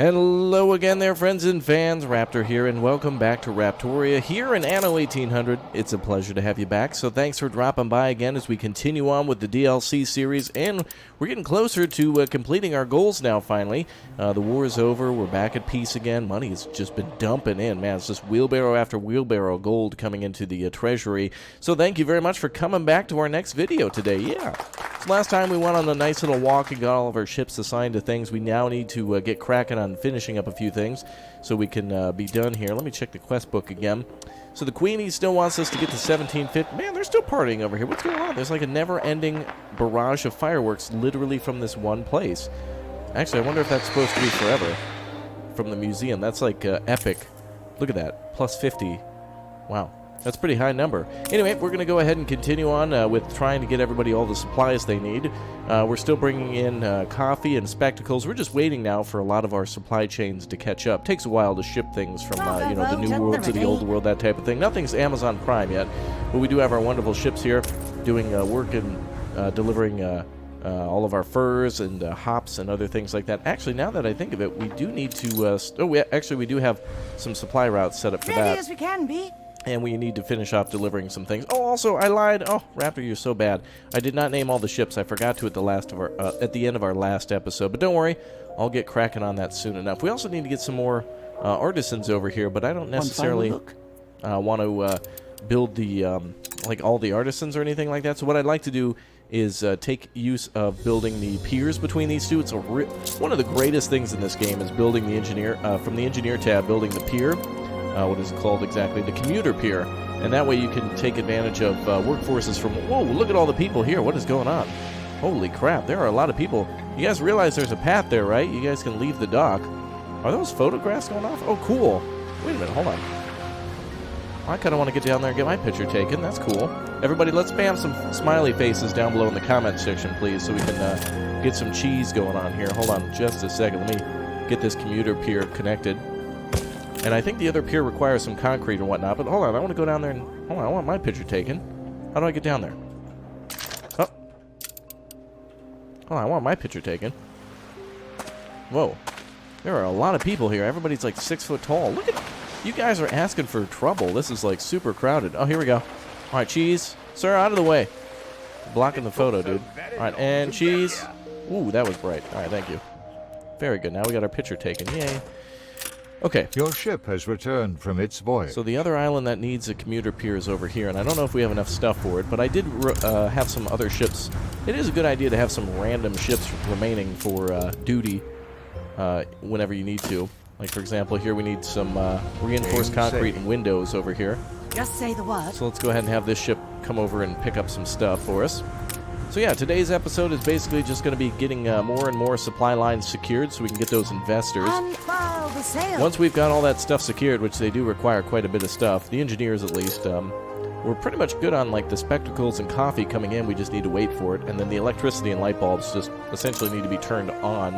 Hello again there, friends and fans. Raptor here, and welcome back to Raptoria here in Anno 1800. It's a pleasure to have you back, so thanks for dropping by again as we continue on with the DLC series, and we're getting closer to completing our goals now, finally. The war is over, we're back at peace again. Money has just been dumping in, man. It's just wheelbarrow after wheelbarrow of gold coming into the treasury. So thank you very much for coming back to our next video today. Yeah. Last time we went on a nice little walk and got all of our ships assigned to things. We now need to get cracking on finishing up a few things so we can be done here. Let me check the quest book again. So the Queenie still wants us to get to 1750. Man, they're still partying over here. What's going on? There's like a never-ending barrage of fireworks literally from this one place. Actually, I wonder if that's supposed to be forever from the museum. That's like epic. Look at that. Plus 50. Wow. That's a pretty high number. Anyway, we're going to go ahead and continue on with trying to get everybody all the supplies they need. We're still bringing in coffee and spectacles. We're just waiting now for a lot of our supply chains to catch up. Takes a while to ship things from, you know, the new world to the old world, that type of thing. Nothing's Amazon Prime yet, but we do have our wonderful ships here doing work and delivering all of our furs and hops and other things like that. Actually, now that I think of it, we do need to... we do have some supply routes set up for that. Ready as we can be. And we need to finish off delivering some things. Oh, also, I lied. Oh, Raptor, you're so bad. I did not name all the ships. I forgot to at the end of our last episode. But don't worry, I'll get cracking on that soon enough. We also need to get some more artisans over here, but I don't necessarily want to build the like all the artisans or anything like that. So what I'd like to do is take use of building the piers between these two. It's one of the greatest things in this game is building the engineer from the engineer tab, building the pier. What is it called exactly? The Commuter pier. And that way you can take advantage of workforces from... Whoa, look at all the people here. What is going on? Holy crap, there are a lot of people. You guys realize there's a path there, right? You guys can leave the dock. Are those photographs going off? Oh, cool. Wait a minute, hold on. I kind of want to get down there and get my picture taken. That's cool. Everybody, let's spam some smiley faces down below in the comment section, please, so we can get some cheese going on here. Hold on just a second. Let me get this Commuter pier connected. And I think the other pier requires some concrete and whatnot. But hold on, I want to go down there and... Hold on, I want my picture taken. How do I get down there? Oh. Hold on, I want my picture taken. Whoa. There are a lot of people here. Everybody's like 6 foot tall. Look at... You guys are asking for trouble. This is like super crowded. Oh, here we go. All right, cheese. Sir, out of the way. Blocking the photo, dude. All right, and cheese. Ooh, that was bright. All right, thank you. Very good. Now we got our picture taken. Yay. Okay. Your ship has returned from its voyage. So the other island that needs a Commuter pier is over here, and I don't know if we have enough stuff for it, but I did have some other ships. It is a good idea to have some random ships remaining for duty whenever you need to. Like, for example, here we need some reinforced concrete and windows over here. Just say the word. So let's go ahead and have this ship come over and pick up some stuff for us. So yeah, today's episode is basically just going to be getting more and more supply lines secured so we can get those investors. Unfurl the sail. Once we've got all that stuff secured, which they do require quite a bit of stuff, the engineers at least, we're pretty much good on like the spectacles and coffee coming in. We just need to wait for it. And then the electricity and light bulbs just essentially need to be turned on.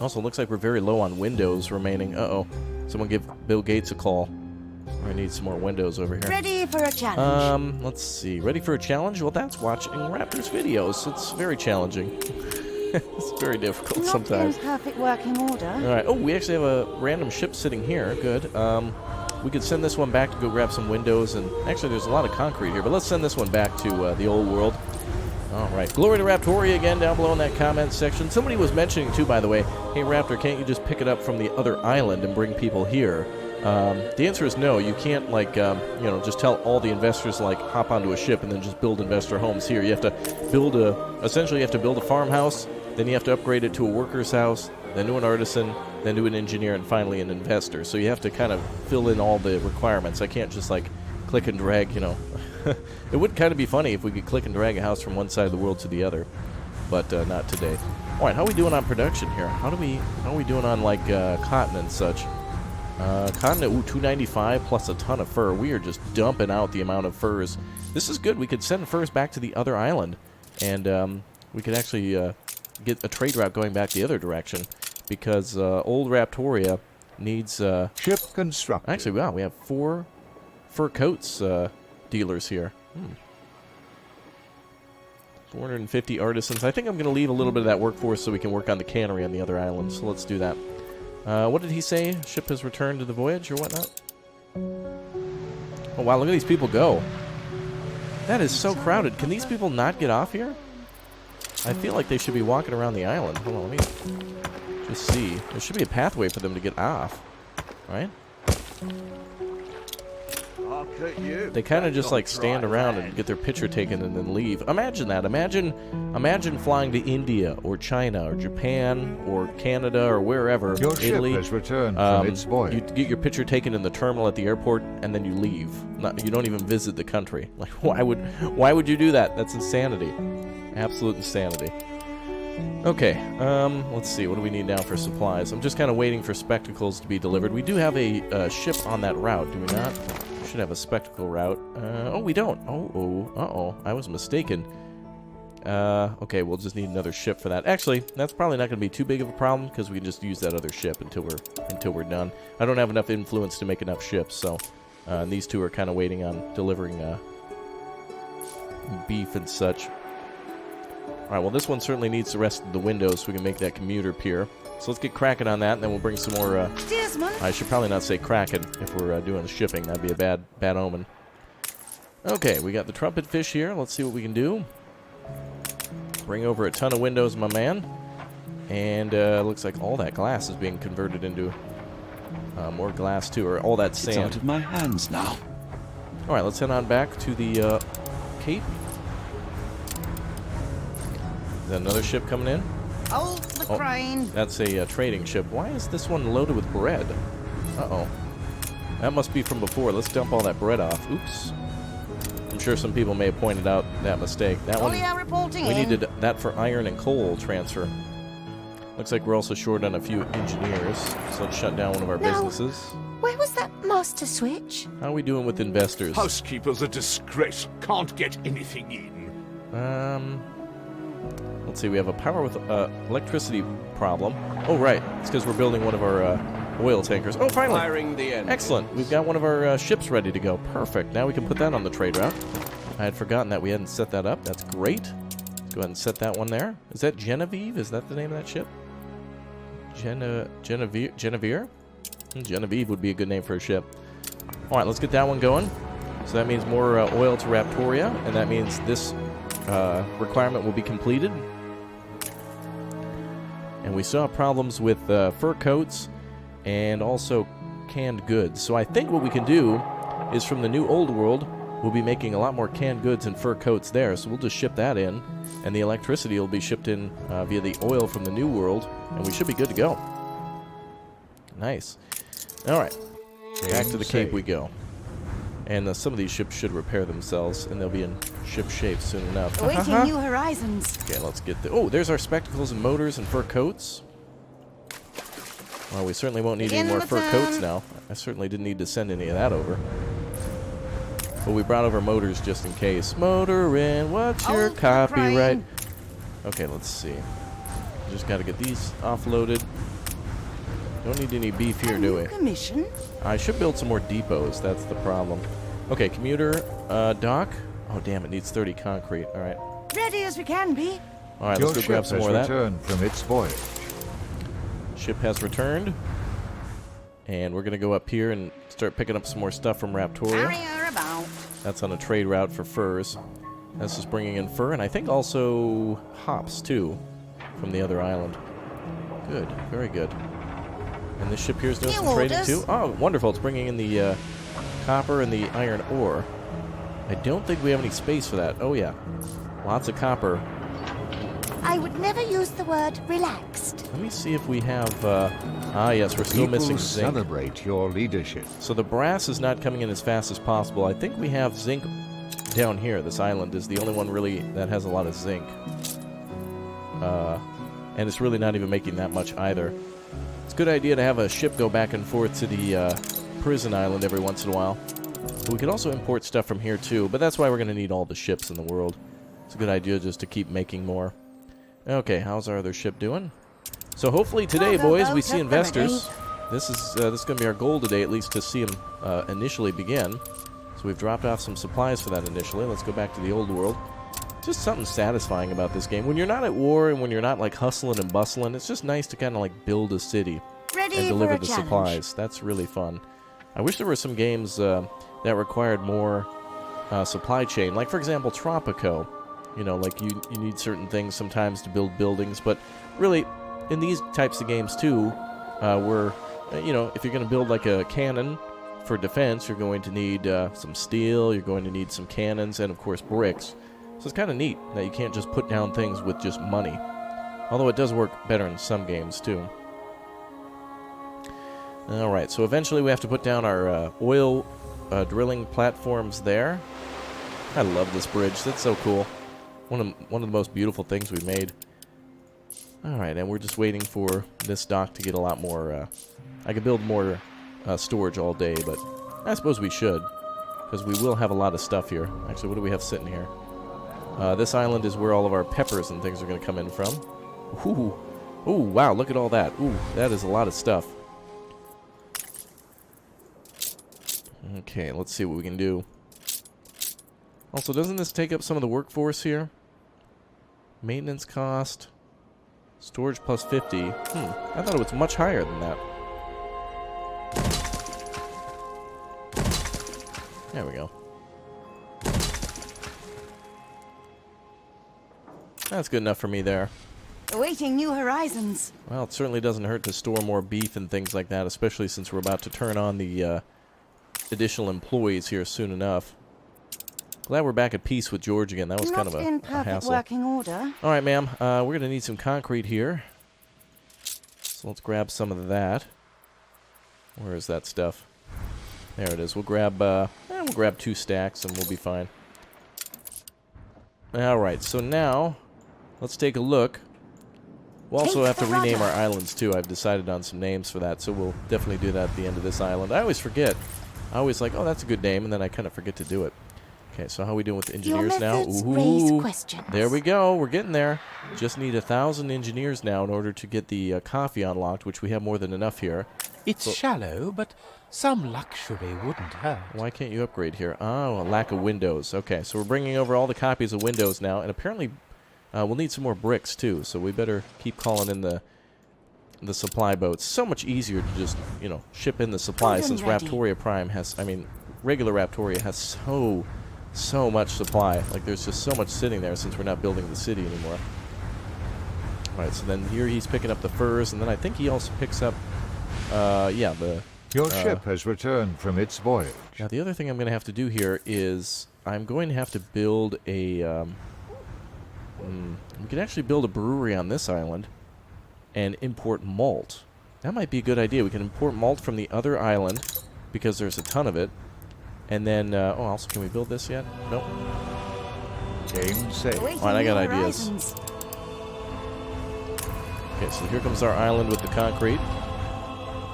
Also, looks like we're very low on windows remaining. Uh-oh. Someone give Bill Gates a call. I need some more windows over here. Ready for a challenge. Let's see. Ready for a challenge? Well, that's watching Raptor's videos. It's very challenging. It's very difficult sometimes. In perfect working order. All right. Oh, we actually have a random ship sitting here. Good. We could send this one back to go grab some windows. And actually, there's a lot of concrete here. But let's send this one back to the old world. All right. Glory to Raptoria again down below in that comment section. Somebody was mentioning, too, by the way, hey, Raptor, can't you just pick it up from the other island and bring people here? The answer is no. You can't, like, you know, just tell all the investors, like, hop onto a ship and then just build investor homes here. You have to build essentially you have to build a farmhouse, then you have to upgrade it to a worker's house, then to an artisan, then to an engineer, and finally an investor. So you have to kind of fill in all the requirements. I can't just, like, click and drag, you know. It would kind of be funny if we could click and drag a house from one side of the world to the other, but not today. All right, how are we doing on production here? How are we doing on, like, cotton and such? Cotton at 295 plus a ton of fur. We are just dumping out the amount of furs. This is good. We could send furs back to the other island, and we could actually get a trade route going back the other direction, because old Raptoria needs... ship constructed. Actually, wow, we have 4 fur coats dealers here. 450 artisans. I think I'm going to leave a little bit of that workforce so we can work on the cannery on the other island. So let's do that. What did he say? Ship has returned to the voyage or whatnot? Oh, wow, look at these people go. That is so crowded. Can these people not get off here? I feel like they should be walking around the island. Hold on, let me just see. There should be a pathway for them to get off, right? They kind of just like stand around and get their picture taken and then leave. Imagine that. Imagine flying to India or China or Japan or Canada or wherever. Your Italy. ship has returned from its voyage. You get your picture taken in the terminal at the airport and then you leave. You don't even visit the country. Like why would you do that? That's insanity. Absolute insanity. Okay, let's see. What do we need now for supplies? I'm just kind of waiting for spectacles to be delivered. We do have a ship on that route, do we not? We should have a spectacle route. Oh, we don't. Uh-oh. I was mistaken. Okay, we'll just need another ship for that. Actually, that's probably not going to be too big of a problem because we can just use that other ship until we're done. I don't have enough influence to make enough ships, so and these two are kind of waiting on delivering beef and such. Alright, well this one certainly needs the rest of the windows so we can make that commuter pier. So let's get cracking on that, and then we'll bring some more, I should probably not say cracking if we're doing the shipping. That'd be a bad omen. Okay, we got the trumpet fish here. Let's see what we can do. Bring over a ton of windows, my man. And looks like all that glass is being converted into more glass too, or all that sand. It's out of my hands now. Alright, let's head on back to the Cape. Is that another ship coming in? Hold the crane. That's a trading ship. Why is this one loaded with bread? Uh-oh. That must be from before. Let's dump all that bread off. Oops. I'm sure some people may have pointed out that mistake. That one, we needed that for iron and coal transfer. Looks like we're also short on a few engineers, so let's shut down one of our businesses. Where was that master switch? How are we doing with investors? Housekeeper's a disgrace. Can't get anything in. Let's see, we have a power with electricity problem. Oh, right. It's because we're building one of our oil tankers. Oh, finally. Firing the engines. Excellent. We've got one of our ships ready to go. Perfect. Now we can put that on the trade route. I had forgotten that we hadn't set that up. That's great. Let's go ahead and set that one there. Is that Genevieve? Is that the name of that ship? Genevieve? Genevieve would be a good name for a ship. All right, let's get that one going. So that means more oil to Raptoria, and that means this requirement will be completed. And we saw problems with fur coats and also canned goods. So I think what we can do is from the new old world, we'll be making a lot more canned goods and fur coats there. So we'll just ship that in, and the electricity will be shipped in via the oil from the new world, and we should be good to go. Nice. All right, back to the Cape we go. And some of these ships should repair themselves, and they'll be in ship shape soon enough. Awaiting new horizons. Okay, let's get the... Oh, there's our spectacles and motors and fur coats. Well, we certainly won't need any more fur coats now. I certainly didn't need to send any of that over. But we brought over motors just in case. Motor in, what's your copyright? Okay, let's see. Just got to get these offloaded. Don't need any beef here, do we? Commission? I should build some more depots. That's the problem. Okay, commuter, dock. Oh, damn, it needs 30 concrete. All right. Ready as we can be. All right, let's go grab some more of that. Your ship has returned from its voyage. Ship has returned. And we're going to go up here and start picking up some more stuff from Raptoria. About. That's on a trade route for furs. That's just bringing in fur, and I think also hops, too, from the other island. Good. Very good. And this ship here is doing some trading, too. Oh, wonderful. It's bringing in the copper and the iron ore. I don't think we have any space for that. Oh, yeah. Lots of copper. I would never use the word relaxed. Let me see if we have... yes, we're still missing zinc. Celebrate your leadership. So the brass is not coming in as fast as possible. I think we have zinc down here. This island is the only one really that has a lot of zinc. And it's really not even making that much either. It's a good idea to have a ship go back and forth to the prison island every once in a while. But we could also import stuff from here too, but that's why we're going to need all the ships in the world. It's a good idea just to keep making more. Okay, how's our other ship doing? So hopefully today, boys, we see investors. This is going to be our goal today, at least to see them initially begin. So we've dropped off some supplies for that initially. Let's go back to the old world. just something satisfying about this game. When you're not at war and when you're not like hustling and bustling, it's just nice to kind of like build a city Ready and deliver for a the challenge. supplies. That's really fun. I wish there were some games that required more supply chain. Like, for example, Tropico. You know, like you need certain things sometimes to build buildings. But really, in these types of games too, you know, if you're going to build like a cannon for defense, you're going to need some steel, you're going to need some cannons, and of course bricks. So it's kind of neat that you can't just put down things with just money. Although it does work better in some games too. Alright, so eventually we have to put down our oil drilling platforms there. I love this bridge. That's so cool. One of the most beautiful things we've made. Alright, and we're just waiting for this dock to get a lot more... I could build more storage all day, but I suppose we should. Because we will have a lot of stuff here. Actually, what do we have sitting here? This island is where all of our peppers and things are going to come in from. Ooh, ooh, wow, look at all that. Ooh, that is a lot of stuff. Okay, let's see what we can do. Also, doesn't this take up some of the workforce here? Maintenance cost. Storage plus 50. I thought it was much higher than that. There we go. That's good enough for me there. Awaiting new horizons. Well, it certainly doesn't hurt to store more beef and things like that, especially since we're about to turn on the additional employees here soon enough. Glad we're back at peace with George again. That was kind of Not in a perfect hassle. working order. All right, ma'am. We're going to need some concrete here. So let's grab some of that. Where is that stuff? There it is. We'll grab 2 stacks and we'll be fine. All right. So now, let's take a look. We'll also have to rename our islands too. I've decided on some names for that, so we'll definitely do that at the end of this island. I always forget. I always like, oh, that's a good name, and then I kind of forget to do it. Okay, so how are we doing with the engineers now? Raise questions. There we go. We're getting there. Just need 1,000 engineers now in order to get the coffee unlocked, which we have more than enough here. It's shallow, but some luxury wouldn't hurt. Why can't you upgrade here? Oh, a lack of windows. Okay, so we're bringing over all the copies of Windows now, and apparently we'll need some more bricks too, so we better keep calling in the supply boats. So much easier to just, you know, ship in the supplies since Raptoria Prime has, I mean, regular Raptoria has so much supply. Like, there's just so much sitting there since we're not building the city anymore. Alright, so then here he's picking up the furs, and then I think he also picks up, Your ship has returned from its voyage. Now, the other thing I'm going to have to do here is I'm going to have to build a, we can actually build a brewery on this island and import malt. That might be a good idea. We can import malt from the other island because there's a ton of it. And then, also, can we build this yet? Nope. Game saved. Awaiting Alright, I got new ideas. horizons. Okay, so here comes our island with the concrete.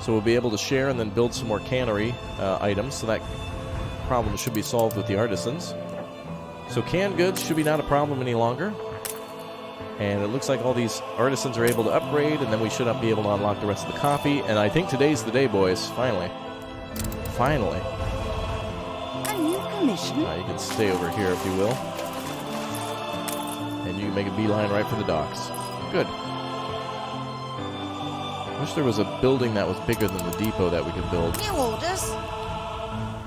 So we'll be able to share and then build some more cannery items. So that problem should be solved with the artisans. So canned goods should be not a problem any longer. And it looks like all these artisans are able to upgrade, and then we should be able to unlock the rest of the coffee. And I think today's the day, boys. Finally. Finally. A new commission. You can stay over here, if you will. And you can make a beeline right for the docks. Good. Wish there was a building that was bigger than the depot that we could build. New orders.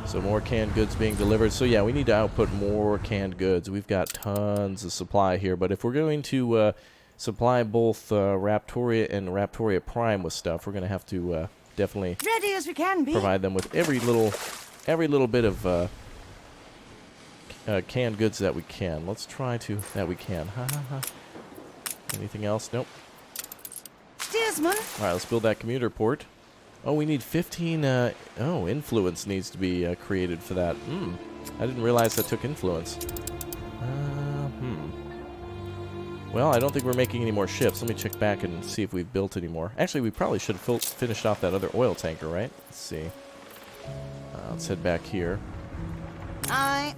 So more canned goods being delivered. So yeah, we need to output more canned goods. We've got tons of supply here. But if we're going to supply both Raptoria and Raptoria Prime with stuff, we're going to have to definitely Ready as we can be. provide them with every little bit of canned goods that we can. Let's try to that we can. Ha ha ha. Anything else? Nope. Steersman. All right, let's build that commuter port. Oh, we need 15. Influence needs to be created for that. I didn't realize that took influence. Well, I don't think we're making any more ships. Let me check back and see if we've built any more. Actually, we probably should have finished off that other oil tanker, right? Let's see. Let's head back here. Aye.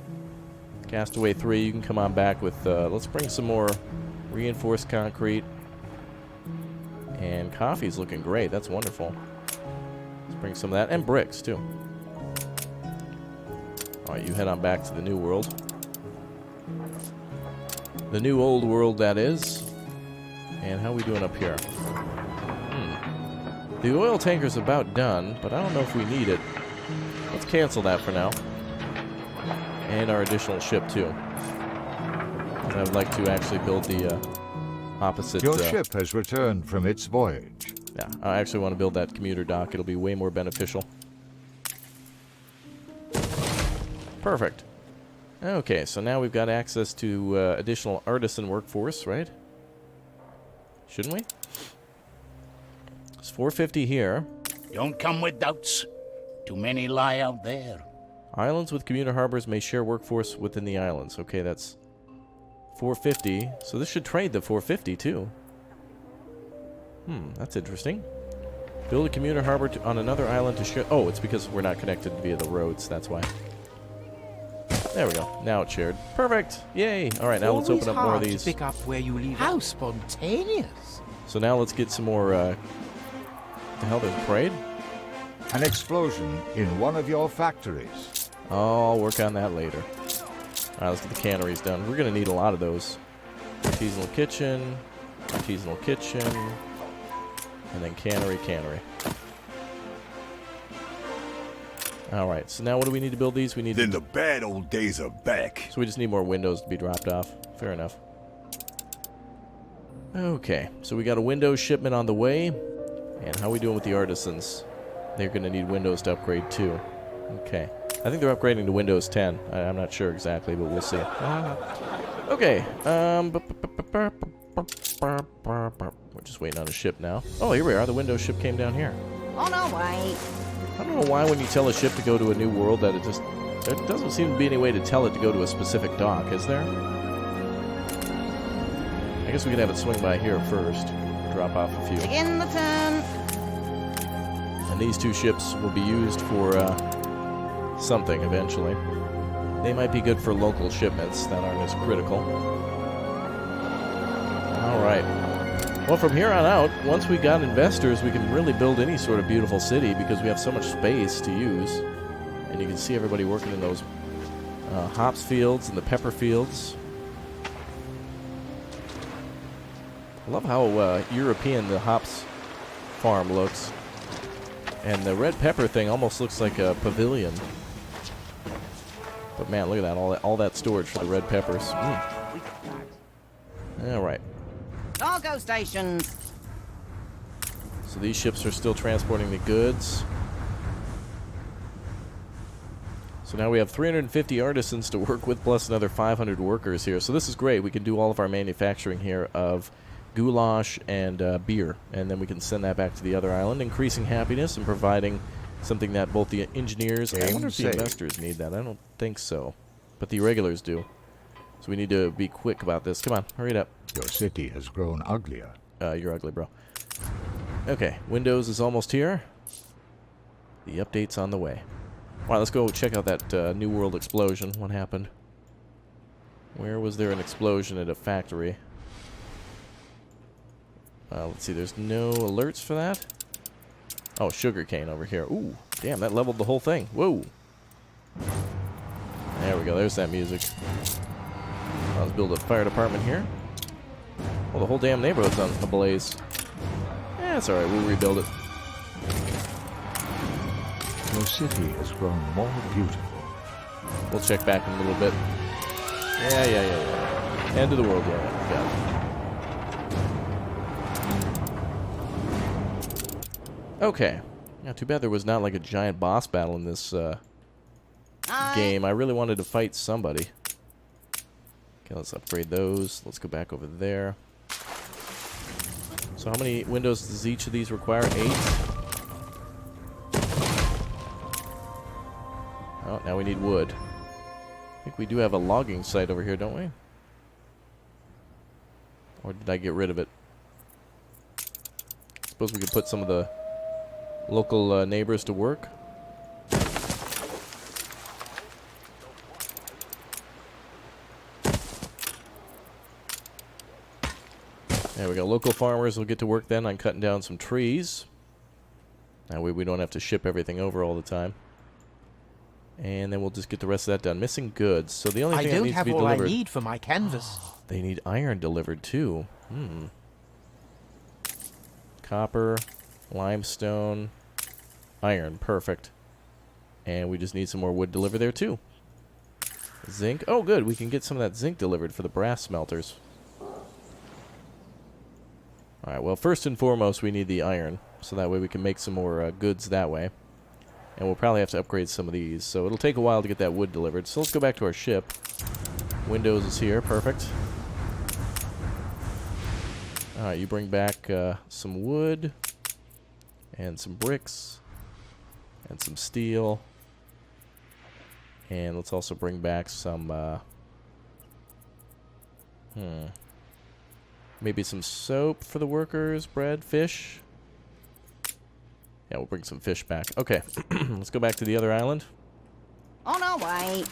Castaway 3, you can come on back with, let's bring some more reinforced concrete. And coffee's looking great. That's wonderful. Let's bring some of that. And bricks, too. Alright, you head on back to the New World. The new old world, that is. And how are we doing up here? The oil tanker's about done, but I don't know if we need it. Let's cancel that for now. And our additional ship, too. I would like to actually build the opposite... Your ship has returned from its voyage. Yeah, I actually want to build that commuter dock. It'll be way more beneficial. Perfect. Okay, so now we've got access to additional artisan workforce, right? Shouldn't we? It's 450 here. Don't come with doubts. Too many lie out there. Islands with commuter harbors may share workforce within the islands. Okay, that's 450. So this should trade the 450 too. That's interesting. Build a commuter harbor on another island to share... Oh, it's because we're not connected via the roads. That's why. There we go. Now it's shared. Perfect. Yay. All right, now let's open up more of these. Pick up where you leave. How spontaneous. So now let's get some more... the hell, there's a parade? An explosion in one of your factories. Oh, I'll work on that later. All right, let's get the canneries done. We're going to need a lot of those. Artisanal kitchen, and then cannery. All right, so now what do we need to build these? We need Then the bad old days are back. So we just need more windows to be dropped off. Fair enough. Okay, so we got a Windows shipment on the way. And how are we doing with the artisans? They're going to need Windows to upgrade too. Okay. I think they're upgrading to Windows 10. I'm not sure exactly, but we'll see. Okay. We're just waiting on a ship now. Oh, here we are. The Windows ship came down here. On our way. I don't know why when you tell a ship to go to a new world that it just... There doesn't seem to be any way to tell it to go to a specific dock, is there? I guess we can have it swing by here first. Drop off a few. Begin the turn. And these two ships will be used for something eventually. They might be good for local shipments that aren't as critical. Alright. Well, from here on out, once we got investors, we can really build any sort of beautiful city because we have so much space to use. And you can see everybody working in those hops fields and the pepper fields. I love how European the hops farm looks. And the red pepper thing almost looks like a pavilion. But man, look at that. All that storage for the red peppers. Alright. Cargo stations. So these ships are still transporting the goods. So now we have 350 artisans to work with, plus another 500 workers here. So this is great. We can do all of our manufacturing here of goulash and beer. And then we can send that back to the other island, increasing happiness and providing something that both the engineers... I wonder if the investors need that. I don't think so. But the irregulars do. So we need to be quick about this. Come on, hurry it up. Your city has grown uglier. You're ugly, bro. Okay, Windows is almost here. The update's on the way. All right, let's go check out that New World explosion. What happened? Where was there an explosion at a factory? Let's see, there's no alerts for that. Oh, sugarcane over here. Ooh, damn, that leveled the whole thing. Whoa. There we go, there's that music. Let's build a fire department here. Well, the whole damn neighborhood's on ablaze. Yeah, it's alright, we'll rebuild it. Your city has grown more beautiful. We'll check back in a little bit. Yeah. End of the world, yeah. Got it. Okay. Yeah, too bad there was not like a giant boss battle in this game. I really wanted to fight somebody. Okay, let's upgrade those. Let's go back over there. So how many windows does each of these require? 8? Oh, now we need wood. I think we do have a logging site over here, don't we? Or did I get rid of it? Suppose we could put some of the local neighbors to work. There we go. Local farmers will get to work then on cutting down some trees. That way we don't have to ship everything over all the time. And then we'll just get the rest of that done. Missing goods. So the only thing that needs to be delivered... I don't have all I need for my canvas. They need iron delivered, too. Copper, limestone, iron. Perfect. And we just need some more wood delivered there, too. Zinc. Oh, good. We can get some of that zinc delivered for the brass smelters. Alright, well, first and foremost, we need the iron. So that way we can make some more goods that way. And we'll probably have to upgrade some of these. So it'll take a while to get that wood delivered. So let's go back to our ship. Windows is here. Perfect. Alright, you bring back some wood. And some bricks. And some steel. And let's also bring back some, maybe some soap for the workers, bread, fish. Yeah, we'll bring some fish back. Okay, let's go back to the other island. On our way.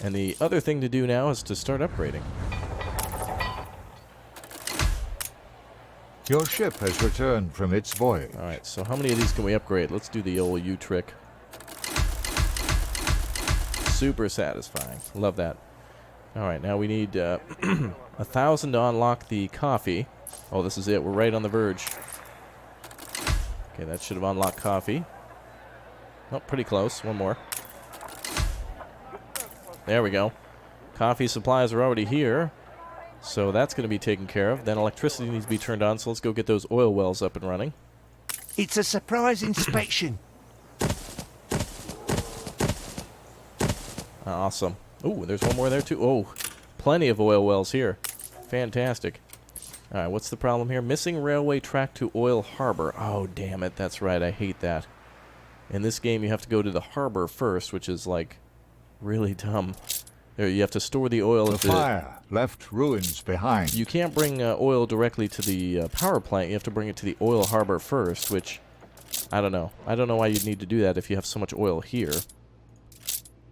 And the other thing to do now is to start upgrading. Your ship has returned from its voyage. Alright, so how many of these can we upgrade? Let's do the old U trick. Super satisfying. Love that. Alright, now we need 1,000 to unlock the coffee. Oh, this is it. We're right on the verge. Okay, that should have unlocked coffee. Oh, pretty close. One more. There we go. Coffee supplies are already here. So that's going to be taken care of. Then electricity needs to be turned on, so let's go get those oil wells up and running. It's a surprise inspection. Awesome. Ooh, there's one more there too. Oh, plenty of oil wells here. Fantastic. Alright, what's the problem here? Missing railway track to oil harbor. Oh, damn it. That's right. I hate that. In this game, you have to go to the harbor first, which is, like, really dumb. There, you have to store the oil at The fire left ruins behind. You can't bring oil directly to the power plant. You have to bring it to the oil harbor first, which, I don't know. I don't know why you'd need to do that if you have so much oil here.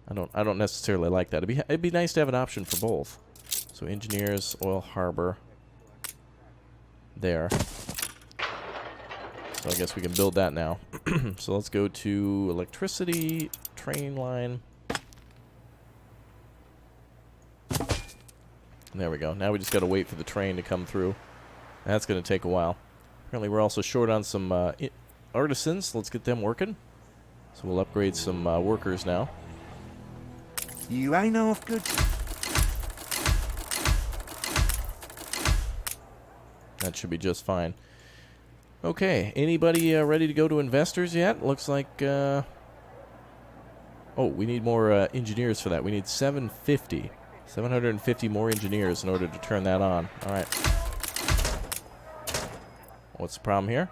I don't necessarily like that. It'd be nice to have an option for both. So engineers, oil harbor. There. So I guess we can build that now. So let's go to electricity, train line. There we go. Now we just got to wait for the train to come through. That's going to take a while. Apparently we're also short on some artisans. Let's get them working. So we'll upgrade some workers now. You ain't half good. That should be just fine. Okay, anybody ready to go to investors yet? Looks like, oh, we need more engineers for that. We need 750 more engineers in order to turn that on. Alright. What's the problem here?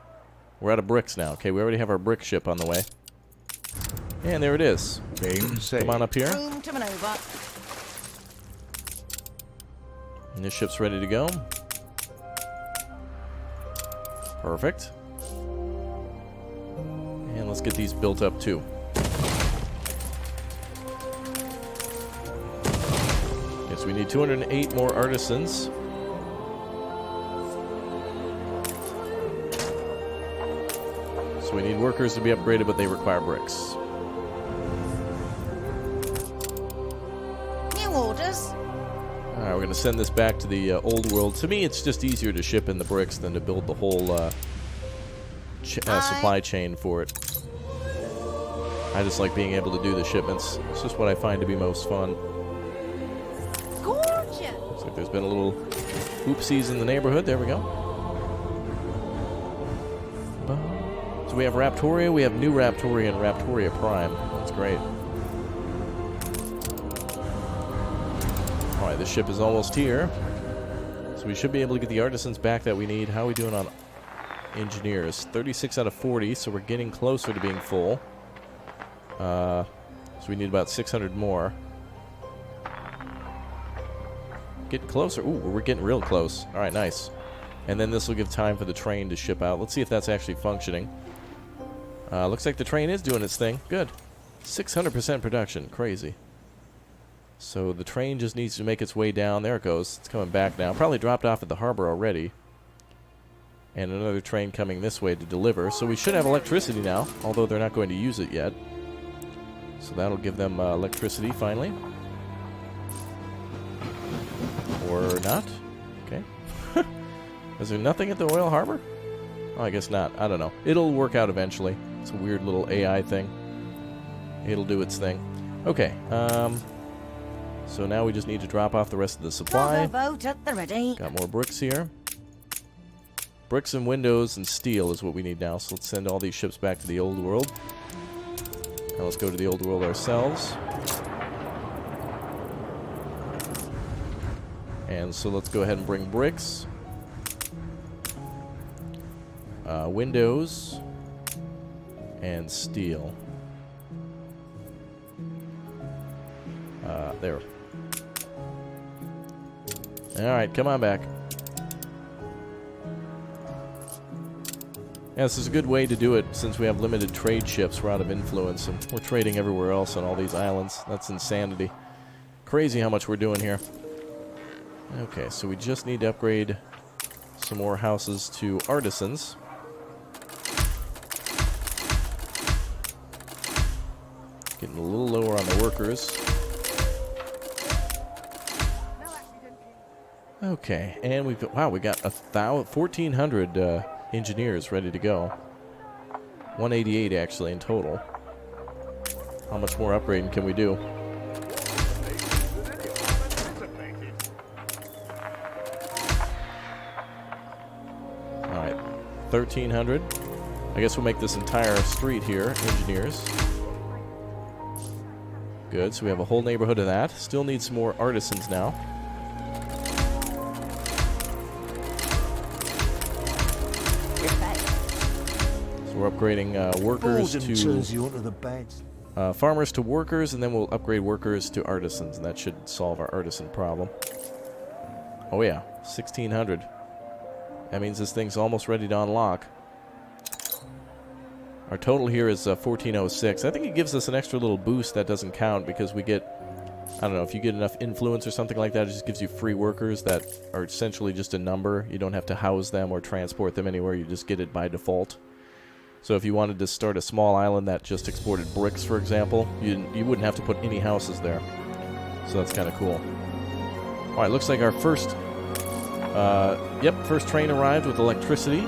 We're out of bricks now. Okay, we already have our brick ship on the way. And there it is. Come on up here. Room to maneuver. And this ship's ready to go. Perfect. And let's get these built up too. Yes, we need 208 more artisans. So we need workers to be upgraded, but they require bricks. New orders. Alright, we're going to send this back to the old world. To me, it's just easier to ship in the bricks than to build the whole supply chain for it. I just like being able to do the shipments. It's just what I find to be most fun. Gorgeous. Looks like there's been a little oopsies in the neighborhood. There we go. So we have Raptoria. We have New Raptoria and Raptoria Prime. That's great. Alright, the ship is almost here. So we should be able to get the artisans back that we need. How are we doing on engineers? 36 out of 40, so we're getting closer to being full. So we need about 600 more. Getting closer. Ooh, we're getting real close. Alright, nice. And then this will give time for the train to ship out. Let's see if that's actually functioning. Looks like the train is doing its thing. Good. 600% production. Crazy. So the train just needs to make its way down. There it goes. It's coming back now. Probably dropped off at the harbor already. And another train coming this way to deliver. So we should have electricity now, although they're not going to use it yet. So that'll give them electricity finally. Or not. Is there nothing at the oil harbor? Oh, I guess not. I don't know. It'll work out eventually. It's a weird little AI thing. It'll do its thing. Okay. So now we just need to drop off the rest of the supply. Boat at the ready. Got more bricks here. Bricks and windows and steel is what we need now. So let's send all these ships back to the old world. Now let's go to the old world ourselves. And so let's go ahead and bring bricks. Windows. And steel. There. Alright, come on back. Yeah, this is a good way to do it since we have limited trade ships. We're out of influence and we're trading everywhere else on all these islands. That's insanity. Crazy how much we're doing here. Okay, so we just need to upgrade some more houses to artisans. Getting a little lower on the workers. Okay, and we've got, wow, we got 1,400 engineers ready to go. 188 actually in total. How much more upgrading can we do? Alright, 1,300. I guess we'll make this entire street here engineers. Good, so we have a whole neighborhood of that. Still need some more artisans now. We're upgrading workers to farmers to workers, and then we'll upgrade workers to artisans, and that should solve our artisan problem. Oh yeah, 1,600. That means this thing's almost ready to unlock. Our total here is 1,406. I think it gives us an extra little boost that doesn't count because we get, I don't know, if you get enough influence or something like that, it just gives you free workers that are essentially just a number. You don't have to house them or transport them anywhere. You just get it by default. So if you wanted to start a small island that just exported bricks, for example, you wouldn't have to put any houses there. So that's kind of cool. Alright, looks like our first first train arrived with electricity,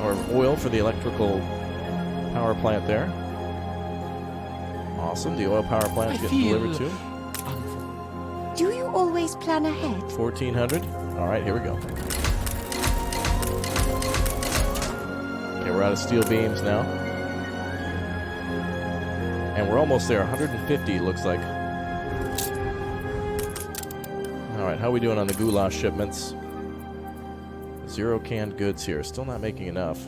or oil for the electrical power plant there. Awesome, the oil power plant is getting delivered too. Do you always plan ahead? 1,400. Alright, here we go. Okay, we're out of steel beams now. And we're almost there. 150 looks like. Alright, how are we doing on the goulash shipments? 0 canned goods here. Still not making enough.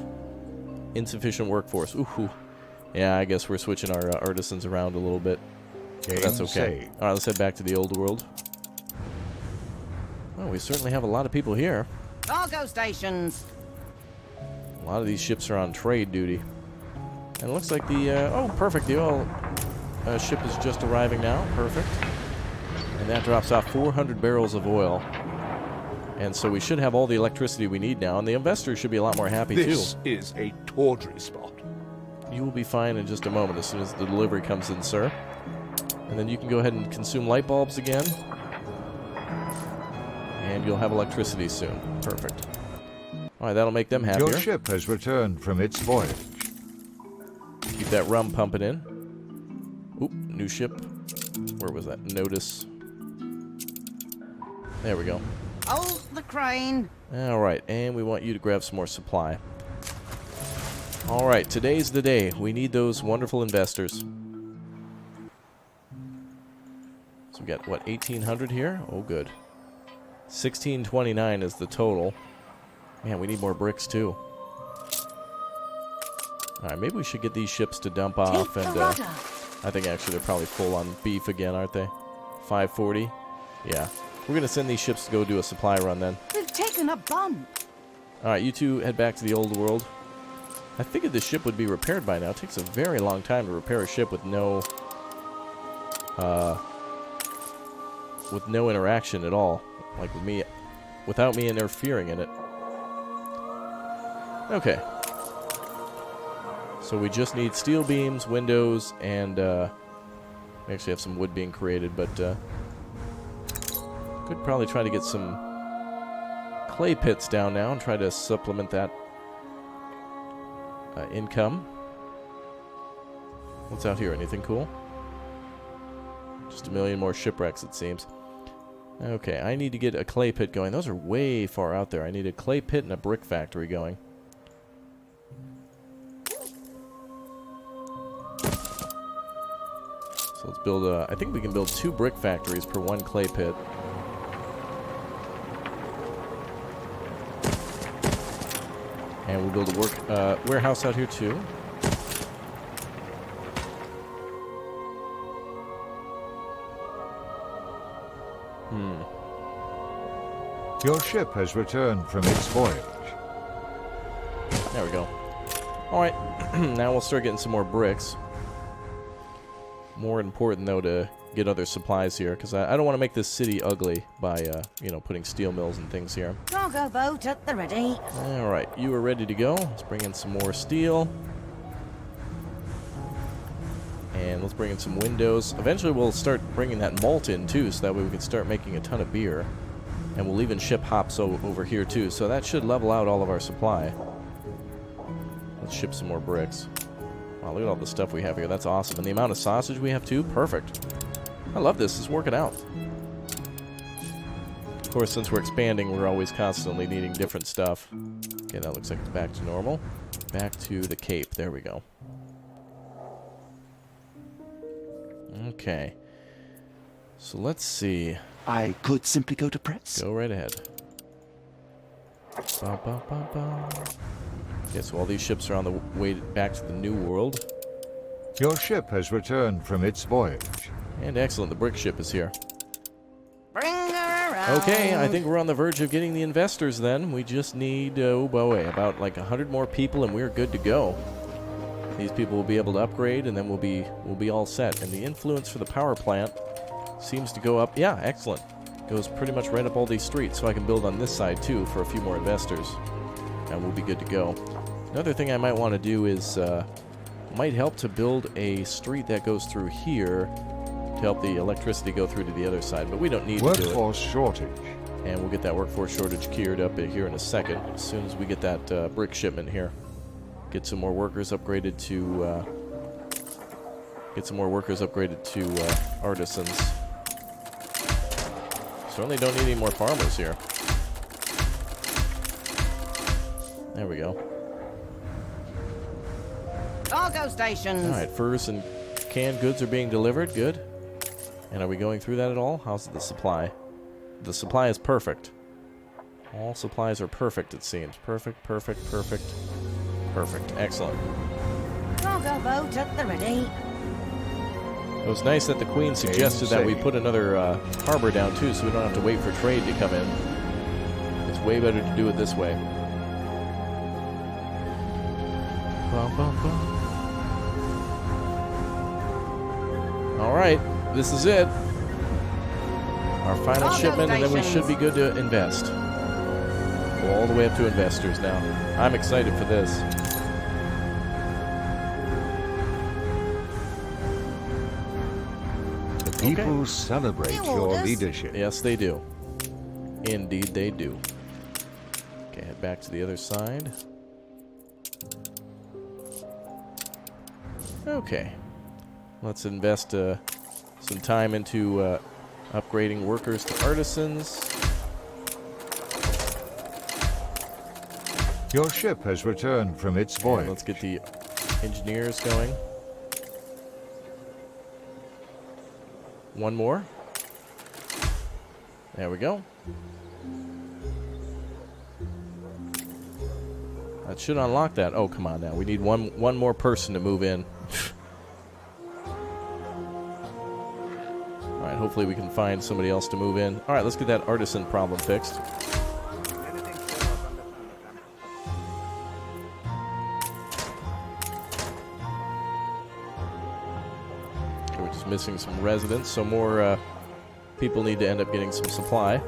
Insufficient workforce. Ooh. Yeah, I guess we're switching our artisans around a little bit. But that's okay. Alright, let's head back to the old world. Oh, we certainly have a lot of people here. Cargo stations. A lot of these ships are on trade duty. And it looks like the, oh, perfect, the oil ship is just arriving now. Perfect. And that drops off 400 barrels of oil. And so we should have all the electricity we need now, and the investors should be a lot more happy, too. This is a tawdry spot. You will be fine in just a moment as soon as the delivery comes in, sir. And then you can go ahead and consume light bulbs again. And you'll have electricity soon. Perfect. Alright, that'll make them happier. Your ship has returned from its voyage. Keep that rum pumping in. Oop, new ship. Where was that? Notice. There we go. Hold the crane. Alright, and we want you to grab some more supply. Alright, today's the day. We need those wonderful investors. So we got, what, 1,800 here? Oh, good. 1,629 is the total. Man, we need more bricks, too. Alright, maybe we should get these ships to dump off, and I think actually they're probably full on beef again, aren't they? 540? Yeah. We're gonna send these ships to go do a supply run then. We've taken a bump. Alright, you two head back to the old world. I figured this ship would be repaired by now. It takes a very long time to repair a ship with no interaction at all. Like with me, without me interfering in it. Okay. So we just need steel beams, windows, and we actually have some wood being created, but could probably try to get some clay pits down now and try to supplement that income. What's out here? Anything cool? Just a million more shipwrecks, it seems. Okay, I need to get a clay pit going. Those are way far out there. I need a clay pit and a brick factory going. So let's build a... I think we can build 2 brick factories per 1 clay pit. And we'll build a warehouse out here too. Your ship has returned from its voyage. There we go. Alright, now we'll start getting some more bricks. More important, though, to get other supplies here, because I don't want to make this city ugly by, you know, putting steel mills and things here. Cargo boat at the ready. Alright, you are ready to go. Let's bring in some more steel. And let's bring in some windows. Eventually we'll start bringing that malt in, too, so that way we can start making a ton of beer. And we'll even ship hops over here, too, so that should level out all of our supply. Let's ship some more bricks. Wow, look at all the stuff we have here. That's awesome. And the amount of sausage we have, too, perfect. I love this. It's working out. Of course, since we're expanding, we're always constantly needing different stuff. Okay, that looks like it's back to normal. Back to the Cape. There we go. Okay. So let's see. I could simply go to press. Go right ahead. Ba, ba, ba, ba. Okay, so all these ships are on the way back to the New World. Your ship has returned from its voyage. And excellent, the brick ship is here. Bring her around. Okay, I think we're on the verge of getting the investors then. We just need, oh boy, about like 100 more people and we're good to go. These people will be able to upgrade and then we'll be all set. And the influence for the power plant seems to go up. Yeah, excellent. Goes pretty much right up all these streets, so I can build on this side too for a few more investors. And we'll be good to go. Another thing I might want to do is, might help to build a street that goes through here to help the electricity go through to the other side, but we don't need to do it. Workforce shortage. And we'll get that workforce shortage cleared up here in a second, as soon as we get that brick shipment here. Get some more workers upgraded to, artisans. Certainly don't need any more farmers here. There we go. Cargo stations. Alright, furs and canned goods are being delivered. Good. And are we going through that at all? How's the supply? The supply is perfect. All supplies are perfect, it seems. Perfect, perfect, perfect, perfect. Excellent. Cargo boat at the ready. It was nice that the Queen suggested that we put another harbor down, too, so we don't have to wait for trade to come in. It's way better to do it this way. Bum, bum, bum. Alright, this is it. Our final shipment, and then we should be good to invest. Go all the way up to investors now. I'm excited for this. People celebrate your leadership. Yes, they do. Indeed, they do. Okay, head back to the other side. Okay. Let's invest some time into upgrading workers to artisans. Your ship has returned from its voyage. And let's get the engineers going. One more. There we go. That should unlock that. Oh, come on now. We need one more person to move in. Alright, hopefully we can find somebody else to move in. Alright, let's get that artisan problem fixed. We're just missing some residents, so more people need to end up getting some supply.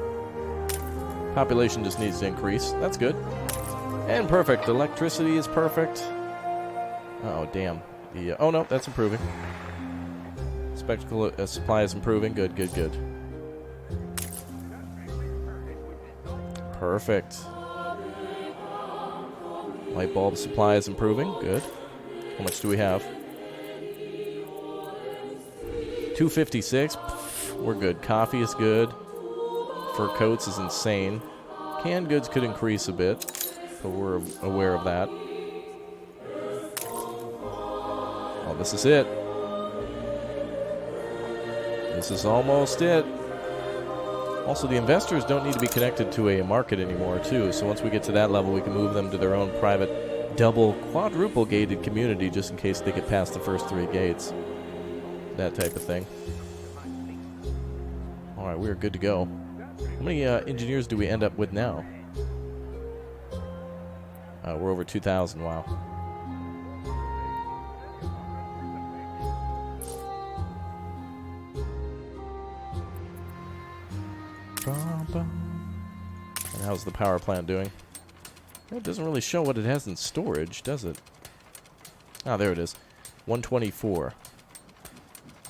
Population just needs to increase. That's good. And perfect. Electricity is perfect. Oh, damn. Oh, no, that's improving. Spectacle supply is improving. Good, good, good. Perfect. Light bulb supply is improving. Good. How much do we have? 256. Pff, we're good. Coffee is good. Fur coats is insane. Canned goods could increase a bit, but we're aware of that. Oh, this is it. This is almost it. Also, the investors don't need to be connected to a market anymore, too. So once we get to that level, we can move them to their own private double, quadruple gated community just in case they get past the first 3 gates. That type of thing. All right, we're good to go. How many engineers do we end up with now? We're over 2,000. Wow. And how's the power plant doing? It doesn't really show what it has in storage, does it? Ah, there it is. 124.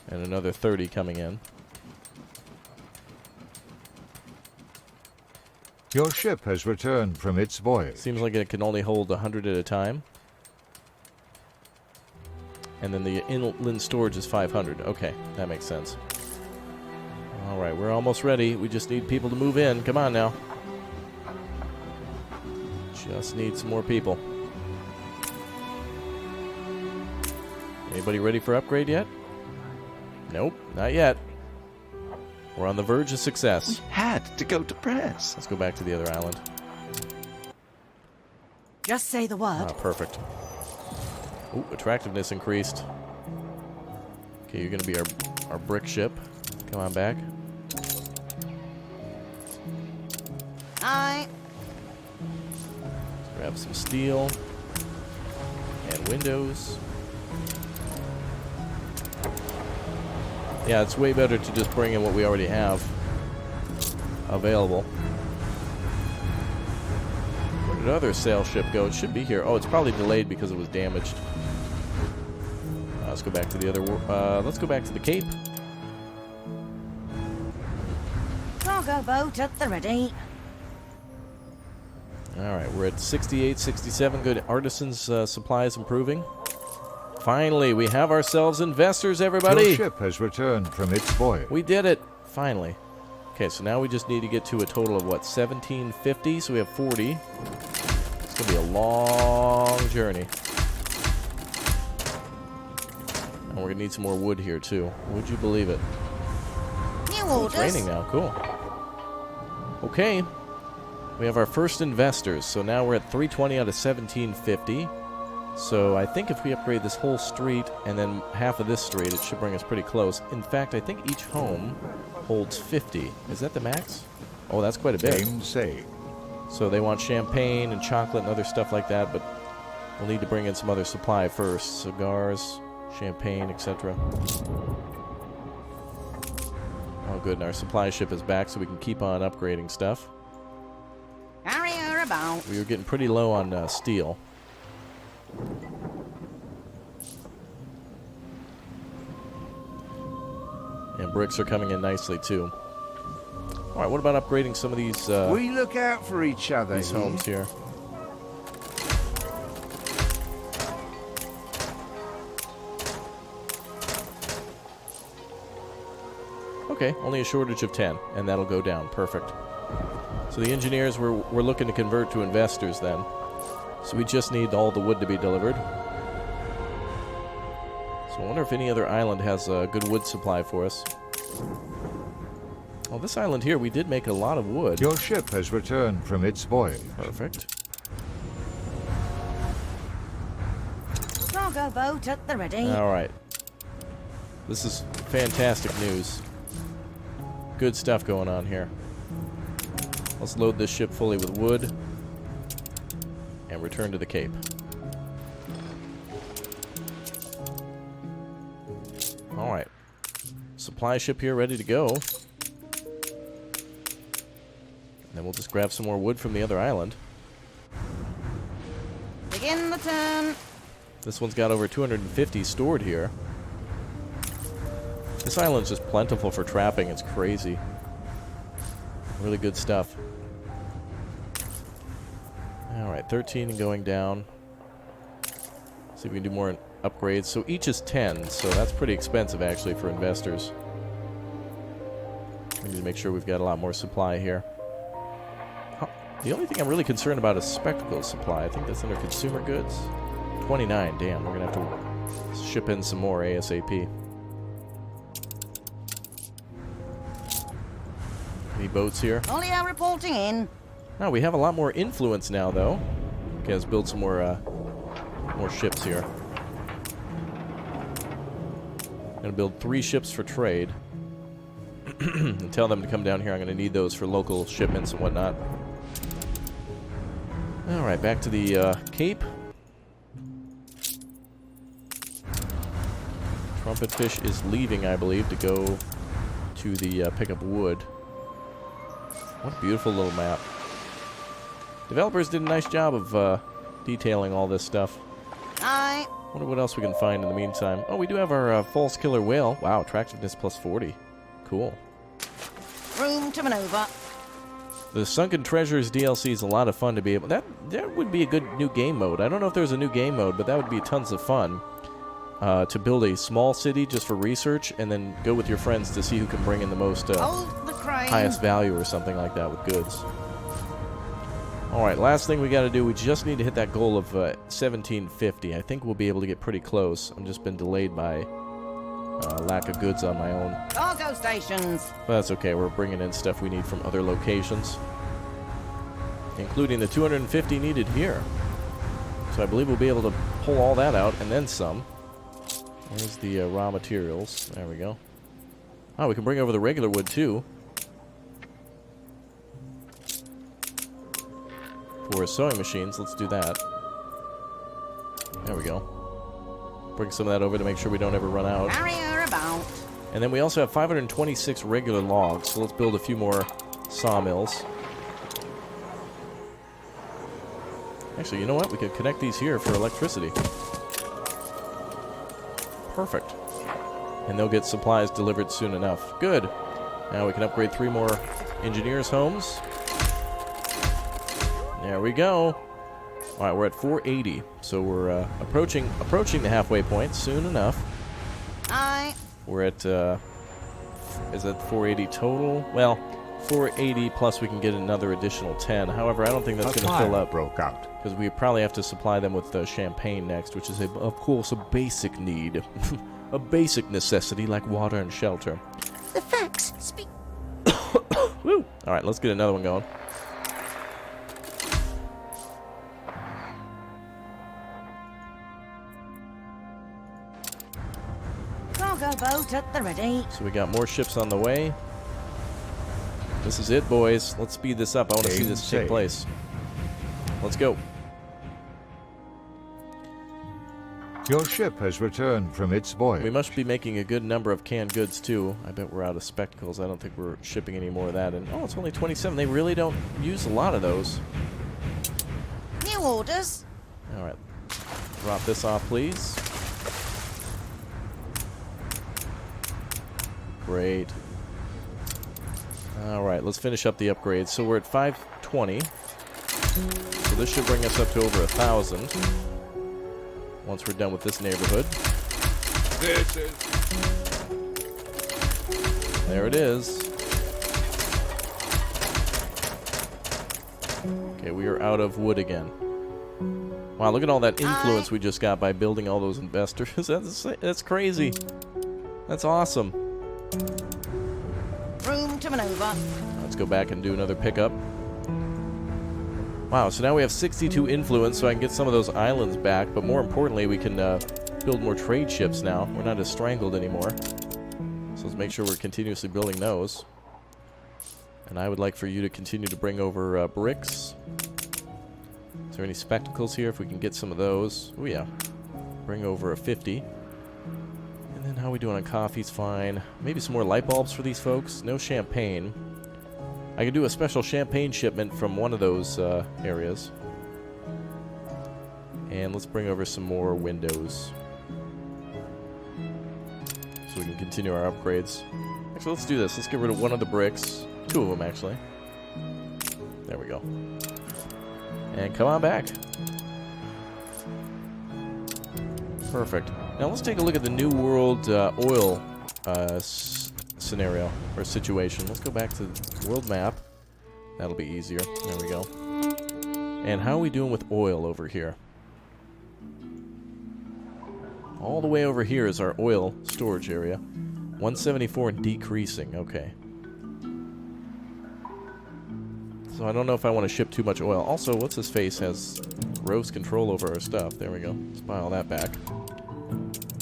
And another 30 coming in. Your ship has returned from its voyage. Seems like it can only hold 100 at a time. And then the inland storage is 500. Okay, that makes sense. All right, we're almost ready. We just need people to move in. Come on now. Just need some more people. Anybody ready for upgrade yet? Nope, not yet. We're on the verge of success. We had to go to press. Let's go back to the other island. Just say the word. Ah, perfect. Ooh, attractiveness increased. Okay, you're going to be our brick ship. Come on back. Aye. Grab some steel and windows. Yeah, it's way better to just bring in what we already have available. Where did other sail ship go? It should be here. Oh, it's probably delayed because it was damaged. Let's go back to the other. Let's go back to the Cape. Cargo boat at the ready. All right, we're at 68, 67. Good. Artisans' supply is improving. Finally, we have ourselves investors, everybody. Your ship has returned from its voyage. We did it. Finally. Okay, so now we just need to get to a total of, what, 1750? So we have 40. It's going to be a long journey. And we're going to need some more wood here, too. Would you believe it? New Oh, it's orders. raining now. Cool. Okay. We have our first investors. So now we're at 320 out of 1750. So I think if we upgrade this whole street and then half of this street, it should bring us pretty close. In fact, I think each home holds 50. Is that the max? Oh, that's quite a bit. Game saved. So they want champagne and chocolate and other stuff like that, but we'll need to bring in some other supply first. Cigars, champagne, etc. Oh, good. And our supply ship is back, so we can keep on upgrading stuff. Carry her about. We were getting pretty low on steel. And bricks are coming in nicely, too. All right, what about upgrading some of these We look out for each other. these homes here? Okay, only a shortage of 10, and that'll go down. Perfect. So the engineers, we're looking to convert to investors then. So we just need all the wood to be delivered. So I wonder if any other island has a good wood supply for us. Well, this island here, we did make a lot of wood. Your ship has returned from its voyage. Perfect. Cargo boat at the ready. All right. This is fantastic news. Good stuff going on here. Let's load this ship fully with wood and return to the Cape. All right. Supply ship here ready to go. And then we'll just grab some more wood from the other island. Begin the turn. This one's got over 250 stored here. This island's just plentiful for trapping. It's crazy. Really good stuff. Alright, 13 and going down. See if we can do more upgrades. So each is 10, so that's pretty expensive actually for investors. We need to make sure we've got a lot more supply here. The only thing I'm really concerned about is spectacle supply. I think that's under consumer goods. 29, damn, we're going to have to ship in some more ASAP. Any boats here? Olio reporting in. No, we have a lot more influence now, though. Okay, let's build some more ships here. I'm going to build 3 ships for trade. And tell them to come down here. I'm going to need those for local shipments and whatnot. Alright, back to the Cape. Trumpetfish is leaving, I believe, to go to the pick up wood. What a beautiful little map. Developers did a nice job of detailing all this stuff. Aye. Wonder what else we can find in the meantime. Oh, we do have our false killer whale. Wow, attractiveness plus 40. Cool. Room to maneuver. The Sunken Treasures DLC is a lot of fun to be able... That would be a good new game mode. I don't know if there's a new game mode, but that would be tons of fun. To build a small city just for research, and then go with your friends to see who can bring in the most Hold the crane. highest value or something like that with goods. Alright, last thing we got to do, we just need to hit that goal of 1750. I think we'll be able to get pretty close. I've just been delayed by lack of goods on my own. Cargo stations. But that's okay, we're bringing in stuff we need from other locations, including the 250 needed here. So I believe we'll be able to pull all that out and then some. There's the raw materials. There we go. Oh, we can bring over the regular wood too. For sewing machines, let's do that. There we go. Bring some of that over to make sure we don't ever run out. Barrier about. And then we also have 526 regular logs, so let's build a few more sawmills. Actually, you know what? We could connect these here for electricity. Perfect. And they'll get supplies delivered soon enough. Good. Now we can upgrade 3 more engineers' homes. There we go. Alright, we're at 480, so we're approaching the halfway point soon enough. Aye. We're at, is that 480 total? Well, 480 plus we can get another additional 10. However, I don't think that's going to fill up. Broke out. Because we probably have to supply them with champagne next, which is, of course, a basic need. A basic necessity like water and shelter. The facts speak. Woo! Alright, let's get another one going. Cargo boat at the ready. So we got more ships on the way. This is it, boys. Let's speed this up. I want to see this take Safe. place. Let's go. Your ship has returned from its voyage. We must be making a good number of canned goods, too. I bet we're out of spectacles. I don't think we're shipping any more of that. And oh, it's only 27. They really don't use a lot of those. New orders. All right. Drop this off, please. Great. All right, let's finish up the upgrades. So we're at 520. So this should bring us up to over 1,000. Once we're done with this neighborhood. This is... There it is. Okay, we are out of wood again. Wow, look at all that influence we just got by building all those investors. That's crazy. That's awesome. Room to maneuver. Let's go back and do another pickup. Wow, so now we have 62 influence, so I can get some of those islands back, but more importantly, we can build more trade ships now. We're not as strangled anymore. So let's make sure we're continuously building those. And I would like for you to continue to bring over bricks. Is there any spectacles here? If we can get some of those. Oh yeah. Bring over a 50. And then how are we doing on coffee's fine. Maybe some more light bulbs for these folks. No champagne. I could do a special champagne shipment from one of those areas. And let's bring over some more windows. So we can continue our upgrades. Actually, let's do this. Let's get rid of one of the bricks. 2 of them, actually. There we go. And come on back. Perfect. Now let's take a look at the New World oil scenario, or situation. Let's go back to the world map. That'll be easier. There we go. And how are we doing with oil over here? All the way over here is our oil storage area. 174 and decreasing. Okay. So I don't know if I want to ship too much oil. Also, what's his face has gross control over our stuff. There we go. Let's file that back.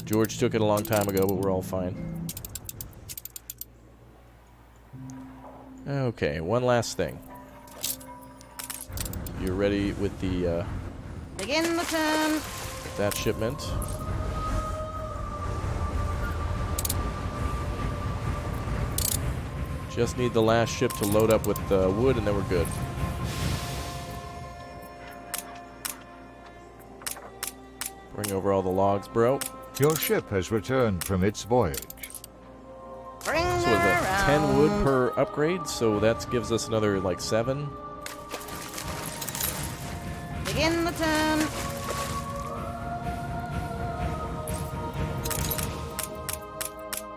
George took it a long time ago, but we're all fine. Okay, one last thing. You're ready with the Begin the turn. that shipment. Just need the last ship to load up with wood, and then we're good. Bring over all the logs, bro. Your ship has returned from its voyage. Bring So is her that around. 10 wood per upgrade? So that gives us another, like, 7. Begin the turn.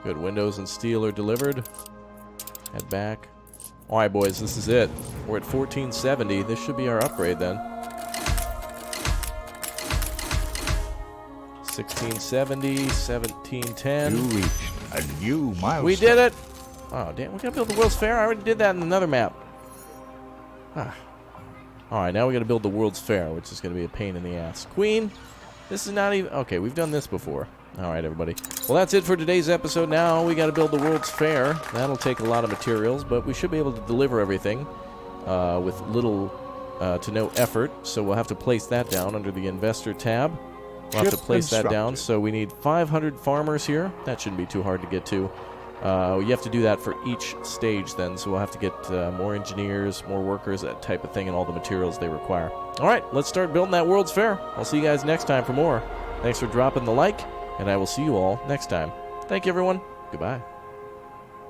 Good. Windows and steel are delivered. Head back. Alright, boys, this is it. We're at 1470. This should be our upgrade then. 1670, 1710. You reached a new milestone. We did it! Oh, damn, we gotta build the World's Fair? I already did that in another map. Ah. Alright, now we gotta build the World's Fair, which is gonna be a pain in the ass. Queen, this is not even... Okay, we've done this before. Alright, everybody. Well, that's it for today's episode. Now we gotta build the World's Fair. That'll take a lot of materials, but we should be able to deliver everything with little to no effort. So we'll have to place that down under the Investor tab. We'll have to Ship place that down. instructed. So we need 500 farmers here. That shouldn't be too hard to get to. You have to do that for each stage then, so we'll have to get more engineers, more workers, that type of thing, and all the materials they require. All right, let's start building that World's Fair. I'll see you guys next time for more. Thanks for dropping the like, and I will see you all next time. Thank you, everyone. Goodbye.